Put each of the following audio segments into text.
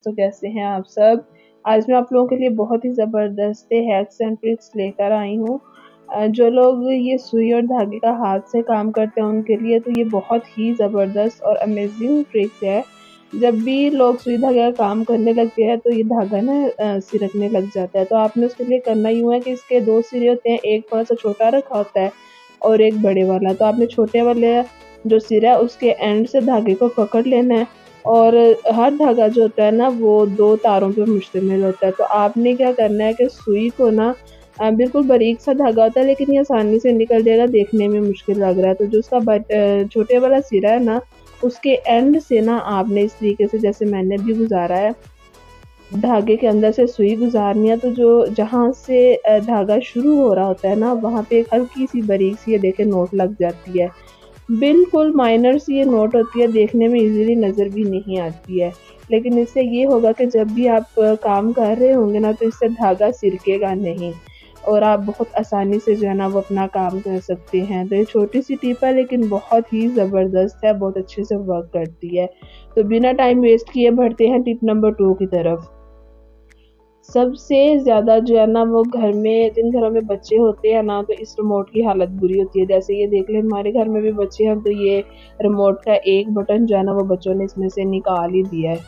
तो कैसे हैं आप सब। आज मैं आप लोगों के लिए बहुत ही ज़बरदस्त हैक्स एंड ट्रिक्स लेकर आई हूँ। जो लोग ये सुई और धागे का हाथ से काम करते हैं उनके लिए तो ये बहुत ही ज़बरदस्त और अमेजिंग ट्रिक है। जब भी लोग सुई धागे का काम करने लगते हैं तो ये धागा ना सिरकने लग जाता है। तो आपने उसके लिए करना यूँ है कि इसके 2 सिरे होते हैं, एक थोड़ा सा छोटा रखा होता है और एक बड़े वाला। तो आपने छोटे वाले जो सिरा है उसके एंड से धागे को पकड़ लेना है और हर धागा जो होता है ना वो 2 तारों पे मुश्तमिल होता है। तो आपने क्या करना है कि सुई को ना बिल्कुल बारीक सा धागा होता है लेकिन ये आसानी से निकल जाएगा, देखने में मुश्किल लग रहा है। तो जो उसका छोटे वाला सिरा है ना उसके एंड से ना आपने इस तरीके से जैसे मैंने भी गुजारा है, धागे के अंदर से सुई गुजारनी है। तो जो जहाँ से धागा शुरू हो रहा होता है ना वहाँ पे एक हल्की सी बारीक सी ये देखें नोट लग जाती है। बिल्कुल माइनर सी ये नोट होती है, देखने में इजीली नज़र भी नहीं आती है। लेकिन इससे ये होगा कि जब भी आप काम कर रहे होंगे ना तो इससे धागा सिरकेगा नहीं और आप बहुत आसानी से जो है ना वो अपना काम कर सकते हैं। तो ये छोटी सी टिप है लेकिन बहुत ही ज़बरदस्त है, बहुत अच्छे से वर्क करती है। तो बिना टाइम वेस्ट किए बढ़ते हैं टिप नंबर 2 की तरफ। सबसे ज़्यादा जो है ना वो घर में जिन घरों में बच्चे होते हैं ना तो इस रिमोट की हालत बुरी होती है। जैसे ये देख लें हमारे घर में भी बच्चे हैं तो ये रिमोट का एक बटन जो है ना वो बच्चों ने इसमें से निकाल ही दिया है।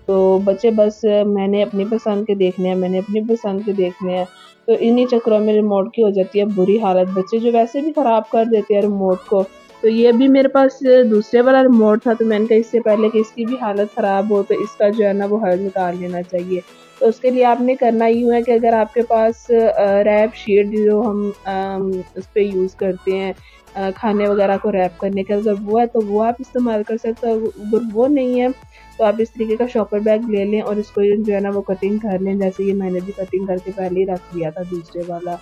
तो बच्चे बस मैंने अपनी पसंद के देखने हैं, मैंने अपनी पसंद के देखने हैं। तो इन्हीं चक्करों में रिमोट की हो जाती है बुरी हालत। बच्चे जो वैसे भी ख़राब कर देते हैं रिमोट को। तो ये भी मेरे पास दूसरे वाला रिमोट था तो मैंने कहा इससे पहले कि इसकी भी हालत ख़राब हो तो इसका जो है ना वो हल निकाल लेना चाहिए। तो उसके लिए आपने करना यूँ है कि अगर आपके पास रैप शीट जो हम उस पे यूज़ करते हैं खाने वगैरह को रैप करने का, अगर वो है तो वो आप इस्तेमाल कर सकते हो। अगर वो नहीं है तो आप इस तरीके का शॉपर बैग ले लें और इसको जो है ना वो कटिंग कर लें। जैसे ये मैंने भी कटिंग करके पहले ही रख दिया था दूसरे वाला,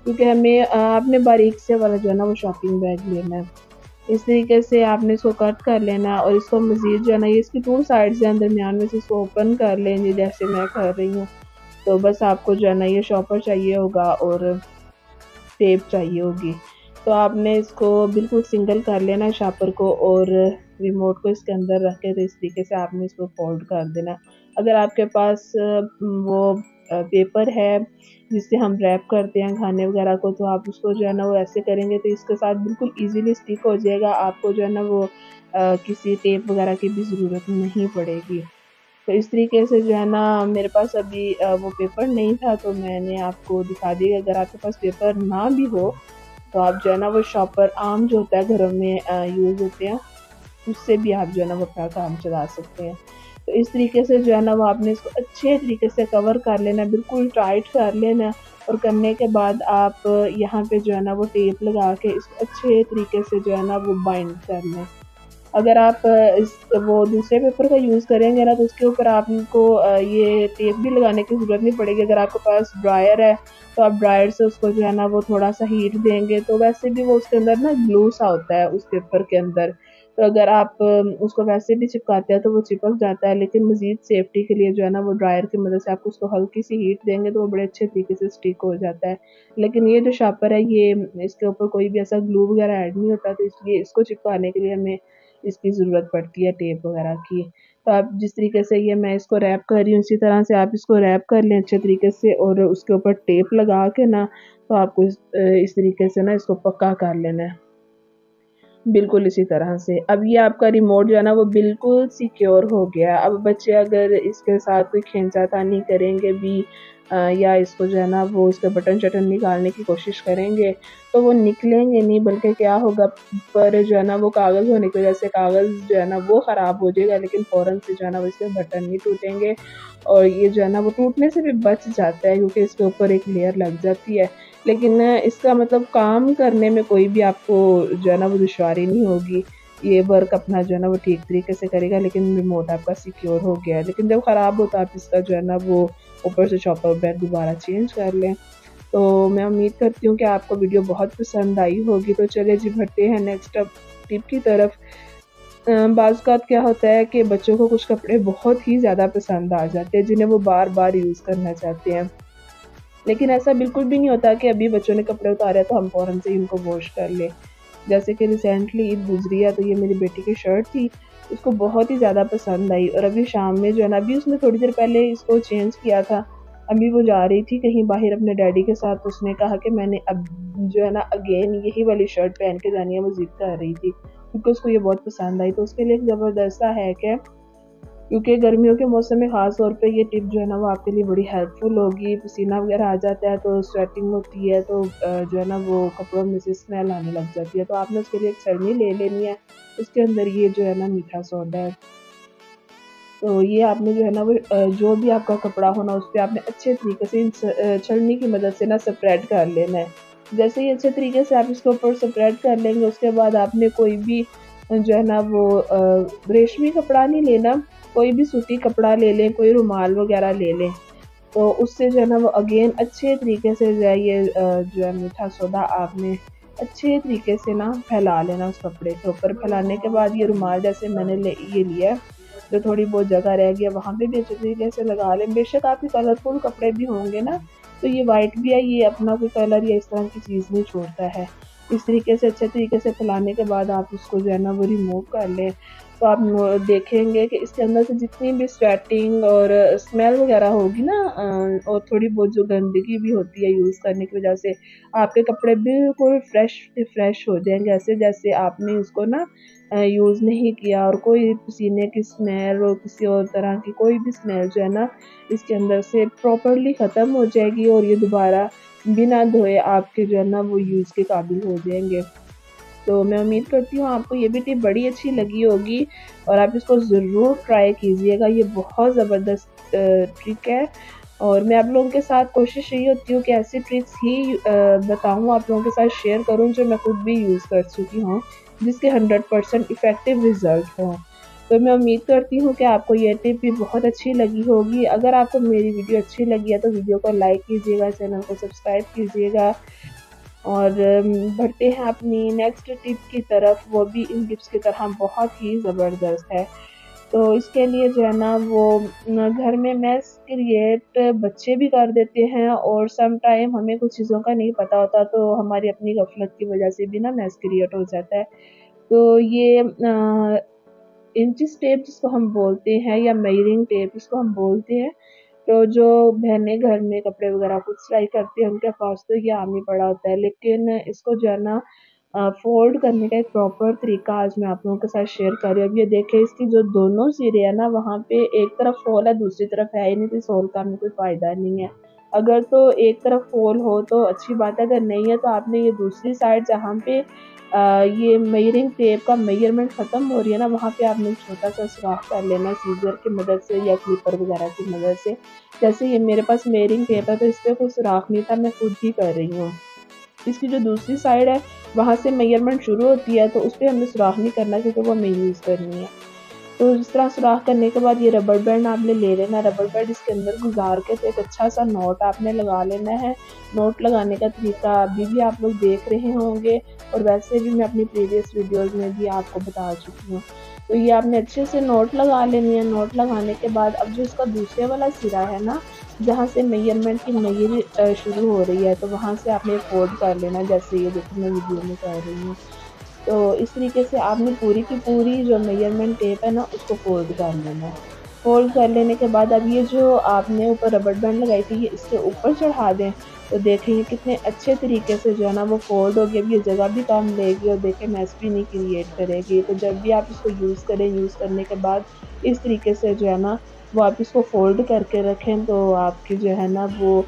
क्योंकि हमें आपने बारीक से वाला जो है ना वो शॉपिंग बैग लेना है। इस तरीके से आपने इसको कट कर लेना है और इसको मज़ीद जो है ना ये इसकी 2 साइड्स हैं, दरमियान में से इसको ओपन कर लेंगे जैसे मैं कर रही हूँ। तो बस आपको जो है ना ये शॉपर चाहिए होगा और टेप चाहिए होगी। तो आपने इसको बिल्कुल सिंगल कर लेना है शॉपर को और रिमोट को इसके अंदर रख के तो इस तरीके से आपने इसको फोल्ड कर देना। अगर आपके पास वो पेपर है जिससे हम रैप करते हैं खाने वगैरह को तो आप उसको जो है ना वो ऐसे करेंगे तो इसके साथ बिल्कुल ईज़िली स्टिक हो जाएगा। आपको जो है ना वो किसी टेप वगैरह की भी ज़रूरत नहीं पड़ेगी। तो इस तरीके से जो है ना मेरे पास अभी वो पेपर नहीं था तो मैंने आपको दिखा दिया। अगर आपके पास पेपर ना भी हो तो आप जो है ना वो शॉपर आम जो होता है घरों में यूज़ होते हैं उससे भी आप जो है ना वो अपना काम चला सकते हैं। तो इस तरीके से जो है ना वो आपने इसको अच्छे तरीके से कवर कर लेना, बिल्कुल टाइट कर लेना और करने के बाद आप यहाँ पे जो है ना वो टेप लगा के इसको अच्छे तरीके से जो है ना वो बाइंड कर लें। अगर आप इस वो दूसरे पेपर का यूज़ करेंगे ना तो उसके ऊपर आपको ये टेप भी लगाने की ज़रूरत नहीं पड़ेगी। अगर आपके पास ड्रायर है तो आप ड्रायर से उसको जो है ना वो थोड़ा-सा हीट देंगे तो वैसे भी वो उसके अंदर ना ग्लू सा होता है उस पेपर के अंदर। तो अगर आप उसको वैसे भी चिपकाते हैं तो वो चिपक जाता है, लेकिन मज़ीद सेफ्टी के लिए जो है ना वो ड्रायर की मदद से आप उसको हल्की-सी हीट देंगे तो वो बड़े अच्छे तरीके से स्टिक हो जाता है। लेकिन ये जो शॉपर है ये इसके ऊपर कोई भी ऐसा ग्लू वगैरह ऐड नहीं होता तो इसलिए इसको चिपकाने के लिए हमें इसकी ज़रूरत पड़ती है टेप वगैरह की। तो आप जिस तरीके से ये मैं इसको रैप कर रही हूँ इसी तरह से आप इसको रैप कर लें अच्छे तरीके से और उसके ऊपर टेप लगा के ना तो आपको इस तरीके से ना इसको पक्का कर लेना है। बिल्कुल इसी तरह से। अब ये आपका रिमोट जो है ना वो बिल्कुल सिक्योर हो गया है। अब बच्चे अगर इसके साथ कोई खींचातानी करेंगे भी या इसको जो है ना वो इसका बटन-शटन निकालने की कोशिश करेंगे तो वो निकलेंगे नहीं, बल्कि क्या होगा पर जो है ना वो कागज़ होने की वजह से कागज़ जो है ना वो ख़राब हो जाएगा, लेकिन फ़ौरन से जो है ना वो इसके बटन नहीं टूटेंगे और ये जो है ना वो टूटने से भी बच जाता है क्योंकि इसके ऊपर एक लेयर लग जाती है। लेकिन इसका मतलब काम करने में कोई भी आपको जो है ना वो दुश्वारी नहीं होगी। ये वर्क अपना जो है ना वो ठीक तरीके से करेगा, लेकिन रिमोट आपका सिक्योर हो गया है। लेकिन जब ख़राब हो तो आप इसका जो है ना वो ऊपर से शॉपर बैग दोबारा चेंज कर लें। तो मैं उम्मीद करती हूँ कि आपको वीडियो बहुत पसंद आई होगी। तो चलिए जी बढ़ते हैं नेक्स्ट टिप की तरफ। बाज़ औक़ात क्या होता है कि बच्चों को कुछ कपड़े बहुत ही ज़्यादा पसंद आ जाते हैं जिन्हें वो बार-बार यूज़ करना चाहते हैं। लेकिन ऐसा बिल्कुल भी नहीं होता कि अभी बच्चों ने कपड़े उतारे तो हम फ़ौरन से ही उनको वॉश कर लें। जैसे कि रिसेंटली ईद गुज़री है तो ये मेरी बेटी की शर्ट थी उसको बहुत ही ज़्यादा पसंद आई। और अभी शाम में जो है ना, अभी उसने थोड़ी देर पहले इसको चेंज किया था, अभी वो जा रही थी कहीं बाहर अपने डैडी के साथ, तो उसने कहा कि मैंने अब जो है ना अगेन यही वाली शर्ट पहन के जानी है, वो जिद कर रही थी क्योंकि उसको ये बहुत पसंद आई। तो उसके लिए एक ज़बरदस्त सा है कि क्योंकि गर्मियों के मौसम में ख़ास तौर पे ये टिप जो है ना वो आपके लिए बड़ी हेल्पफुल होगी। पसीना वगैरह आ जाता है तो स्वेटिंग होती है, तो जो है ना वो कपड़ों में से स्मेल आने लग जाती है। तो आपने उसके लिए एक छलनी ले लेनी है, उसके अंदर ये जो है ना मीठा सोडा है, तो ये आपने जो है ना वो जो भी आपका कपड़ा हो ना उस पे आपने अच्छे तरीके से इन छलनी की मदद से ना स्प्रेड कर लेना है। जैसे ही अच्छे तरीके से आप इसके ऊपर स्प्रेड कर लेंगे, उसके बाद आपने कोई भी जो है ना वो रेशमी कपड़ा नहीं लेना, कोई भी सूती कपड़ा ले लें, कोई रुमाल वगैरह ले लें। तो उससे जो है ना वो अगेन अच्छे तरीके से जो है ये जो है मीठा सोडा आपने अच्छे तरीके से ना फैला लेना उस कपड़े के ऊपर। फैलाने के बाद ये रुमाल जैसे मैंने ये लिया है, जो थोड़ी बहुत जगह रह गई है वहाँ पे भी अच्छे तरीके से लगा लें। बेशक आपके कलरफुल कपड़े भी होंगे ना, तो ये वाइट भी है, ये अपना कोई कलर या इस तरह की चीज़ नहीं छोड़ता है। इस तरीके से अच्छे तरीके से फैलाने के बाद आप उसको जो है ना वो रिमूव कर लें। तो आप देखेंगे कि इसके अंदर से जितनी भी स्वेटिंग और स्मेल वगैरह होगी ना, और थोड़ी बहुत जो गंदगी भी होती है यूज़ करने की वजह से, आपके कपड़े बिल्कुल फ्रेश हो जाएंगे, ऐसे जैसे आपने उसको ना यूज़ नहीं किया। और कोई पसीने की स्मेल और किसी और तरह की कोई भी स्मेल जो है ना इसके अंदर से प्रॉपरली ख़त्म हो जाएगी, और ये दोबारा बिना धोए आपके जो है ना वो यूज़ के काबिल हो जाएंगे। तो मैं उम्मीद करती हूँ आपको ये भी टिप बड़ी अच्छी लगी होगी और आप इसको ज़रूर ट्राई कीजिएगा। ये बहुत ज़बरदस्त ट्रिक है, और मैं आप लोगों के साथ कोशिश यही होती हूँ कि ऐसी ट्रिक्स ही बताऊँ, आप लोगों के साथ शेयर करूँ जो मैं खुद भी यूज़ कर चुकी हूँ, जिसके 100% इफ़ेक्टिव रिज़ल्ट हों। तो मैं उम्मीद करती हूँ कि आपको ये टिप भी बहुत अच्छी लगी होगी। अगर आपको मेरी वीडियो अच्छी लगी है तो वीडियो को लाइक कीजिएगा, चैनल को सब्सक्राइब कीजिएगा, और बढ़ते हैं अपनी नेक्स्ट टिप की तरफ, वो भी इन टिप्स की तरह बहुत ही ज़बरदस्त है। तो इसके लिए जो है ना वो घर में मैस क्रिएट बच्चे भी कर देते हैं, और सम टाइम हमें कुछ चीज़ों का नहीं पता होता, तो हमारी अपनी गफलत की वजह से भी ना मैस क्रिएट हो जाता है। तो ये इंचिस टेप जिसको हम बोलते हैं, या मेजरिंग टेप जिसको हम बोलते हैं, तो जो बहनें घर में कपड़े वगैरह खुद सिलाई करती हैं उनके पास तो ये आम ही पड़ा होता है, लेकिन इसको जो है ना फोल्ड करने का एक प्रॉपर तरीका आज मैं आप लोगों के साथ शेयर कर रही हूँ। अब ये देखें, इसकी जो दोनों सिरे है ना वहाँ पे एक तरफ फोल है, दूसरी तरफ है ही नहीं, तो इस होल का हमें कोई फ़ायदा नहीं है। अगर तो एक तरफ फोल हो तो अच्छी बात है, अगर नहीं है तो आपने ये दूसरी साइड जहाँ पे ये मेजरिंग टेप का मेजरमेंट ख़त्म हो रही है ना, वहाँ पे आपने छोटा सा सुराख कर लेना सीज़र की मदद से या क्लिपर वगैरह की मदद से। जैसे ये मेरे पास मेजरिंग टेप है तो इस पे कोई सुराख नहीं था, मैं खुद ही कर रही हूँ। इसकी जो दूसरी साइड है वहाँ से मेजरमेंट शुरू होती है, तो उस पे हमें सुराख नहीं करना क्योंकि वो हमें यूज़ करनी है। तो इस तरह सुराख करने के बाद ये रबर बैंड आपने ले लेना है, रबर बैंड इसके अंदर गुजार के तो एक अच्छा सा नोट आपने लगा लेना है। नोट लगाने का तरीका अभी भी आप लोग देख रहे होंगे, और वैसे भी मैं अपनी प्रीवियस वीडियोस में भी आपको बता चुकी हूँ। तो ये आपने अच्छे से नोट लगा लेनी है। नोट लगाने के बाद अब जो इसका दूसरे वाला सिरा है ना, जहाँ से मेजरमेंट की मेजर शुरू हो रही है, तो वहाँ से आपने फोल्ड कर लेना, जैसे ये देखो मैं वीडियो में कर रही हूँ। तो इस तरीके से आपने पूरी की पूरी जो मेजरमेंट टेप है ना उसको फोल्ड कर लेना है। फोल्ड कर लेने के बाद अब ये जो आपने ऊपर रबर बैंड लगाई थी ये इसके ऊपर चढ़ा दें, तो देखें ये कितने अच्छे तरीके से जो है ना वो फोल्ड हो गया। अब ये जगह भी कम लेगी और देखें मैस भी नहीं क्रिएट करेगी। तो जब भी आप इसको यूज़ करें, यूज़ करने के बाद इस तरीके से जो है ना वो आप इसको फोल्ड करके रखें, तो आपकी जो है ना वो